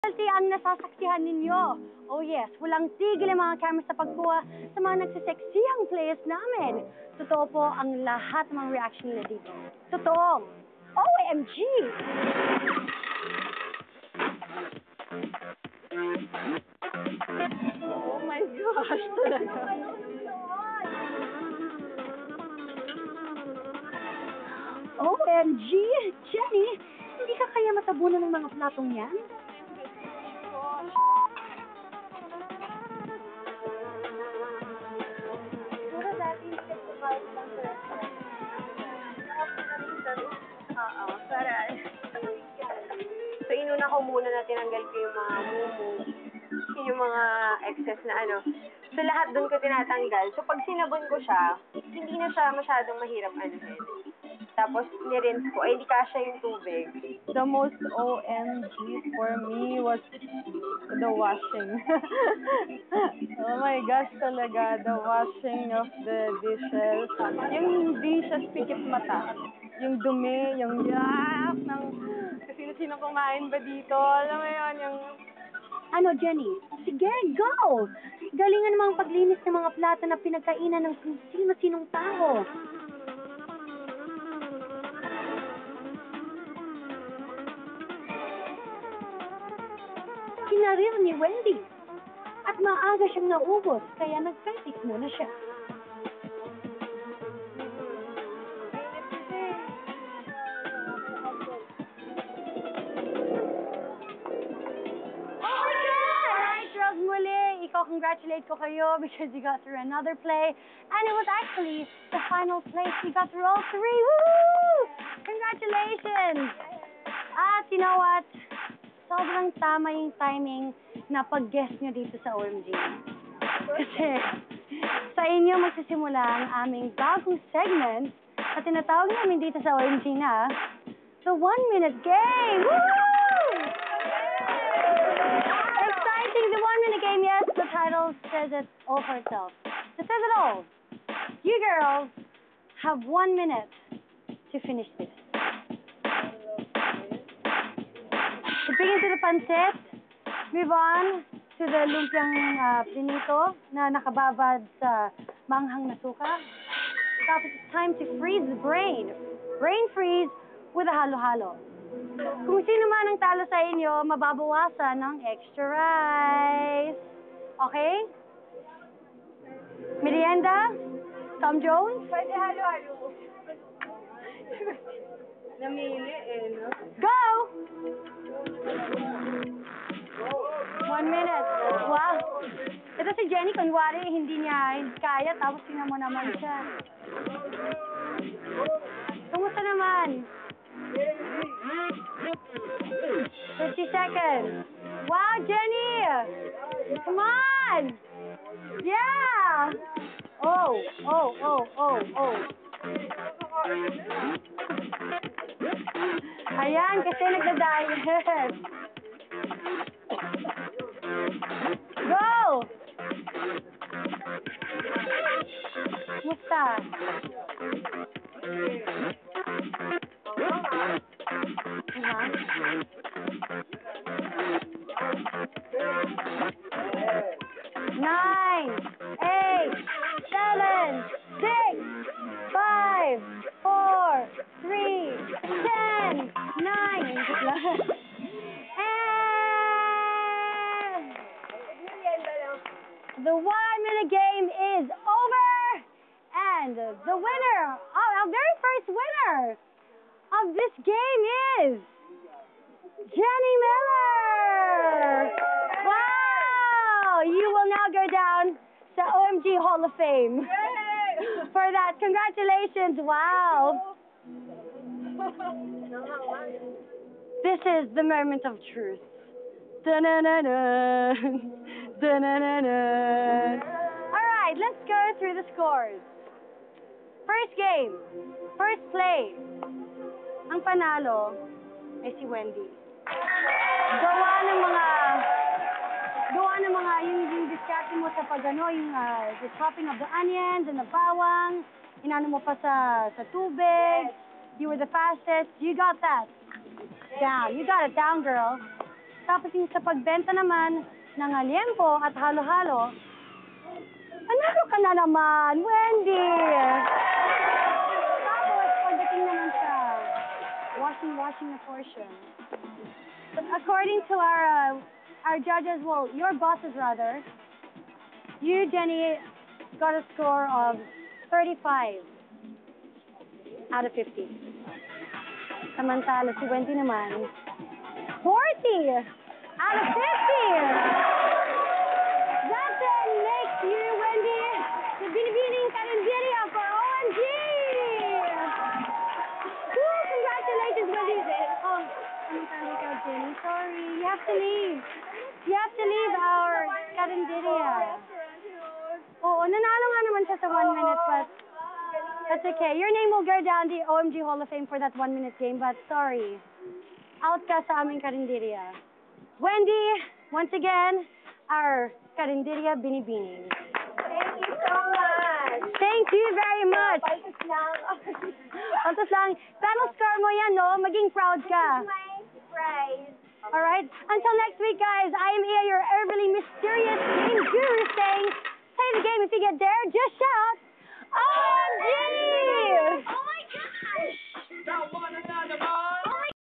Penalty ang nasasaksihan ninyo. Oh yes, walang tigil ang mga camera sa pagkuha sa mga nagsiseksihang players namin. Totoo po ang lahat ng mga reaction nila dito. Totoo. OMG! Oh my gosh, talaga. OMG! Jenny, hindi ka kaya matabunan ng mga platong yan? Siguro dati hindi ka kumahit lang sa restaurant. Oo, saray. So, inuna ko muna na tinanggal ko yung mga mumu, yung mga excess na ano. So, lahat doon ko tinatanggal. So, pag sinabon ko siya, hindi na siya masyadong mahirap anuhin. Tapos, nirinse ko. Ay, di kasha yung tubig. The most OMG for me was the washing. Oh my gosh talaga, the washing of the dishes. Yung hindi siya pikit mata. Yung dumi, yung yak ng sino-sino kumain ba dito. Alam mo yun, yung... Ano, Jenny? Sige, go! Galingan namang paglinis ng mga plato na pinagkainan ng kung sino-sinong tao. Kinarir ni Wendy. At maaga siyang naubos, kaya nag-fetish muna siya. Alright, girls, muli, congratulate ko kayo because you got through another play. And it was actually the final place. You got through all three. Woo! Congratulations! At you know what? Sobrang tama yung timing na pag-guest nyo dito sa OMG. Kasi sa inyo magsisimula ang aming bagong segment na tinatawag namin dito sa OMG na the 1-minute game! Woo! Exciting! The 1-minute game, yes, the title says it all for itself. It says it all. You girls have 1 minute to finish this. Ipigin to the pancit, move on to the lumpiang prinito na nakababad sa manghang na suka. Tapos it's time to freeze the brain. Brain freeze with a halo-halo. Kung sino man ang talo sa inyo, mababawasan ng extra rice. Okay? Merienda? Tom Jones? Pwede halo-halo. Namili no? Go! 1 minute. Wow. Ito si Jenny, kunwari, hindi niya kaya, tapos tingnan mo naman siya. Kumusta naman? 50 seconds. Wow, Jenny! Come on! Yeah! Oh. Ayan, kasi nagda-diet. Go! Musta? Nine, 8, 7, 6, 5, 4, 3, 10, 9. And the 1-minute game is over. And the winner, our very first winner of this game is Jenny Miller. Wow! You will now go down to OMG Hall of Fame. For that, congratulations. Wow. This is the moment of truth. Da-na-na-na. Da-na-na-na. All right, let's go through the scores. First game, first play. Ang panalo ay si Wendy. Gawa ng mga yung diskarte mo sa pagano, yung the chopping of the onions and the bawang, inano mo pa sa tubig. You were the fastest. You got that down. You got it down, girl. Tapos yung sa pagbenta naman ng liempo at halo-halo, panalo ka na naman, Wendy! Tapos, pagdating naman sa washing na portion, according to our judges, well, your bosses rather, you, Jenny, got a score of 35 out of 50. Samantala, si Wendy naman, 40 out of 50! That then makes you, Wendy, the Binibining Karinderia for OMG! Woo! Congratulations, Wendy! Oh, samantala ikaw, Jenny. Sorry, you have to leave. You have to leave our Karinderia. Oo, nanalo nga naman siya sa 1 minute, but that's okay. Your name will go down the OMG Hall of Fame for that 1 minute game, but sorry. Out ka sa aming Karinderia. Wendy, once again, our Karinderia Binibining. Thank you so much. Thank you very much. Paltos lang. Paltos lang. Battle scar mo yan, no? Maging proud ka. My prize. Alright? Until next week, guys, I am Ia, your overly mysterious game guru, saying, play the game. If you get there, just shout, OMG! Oh my gosh!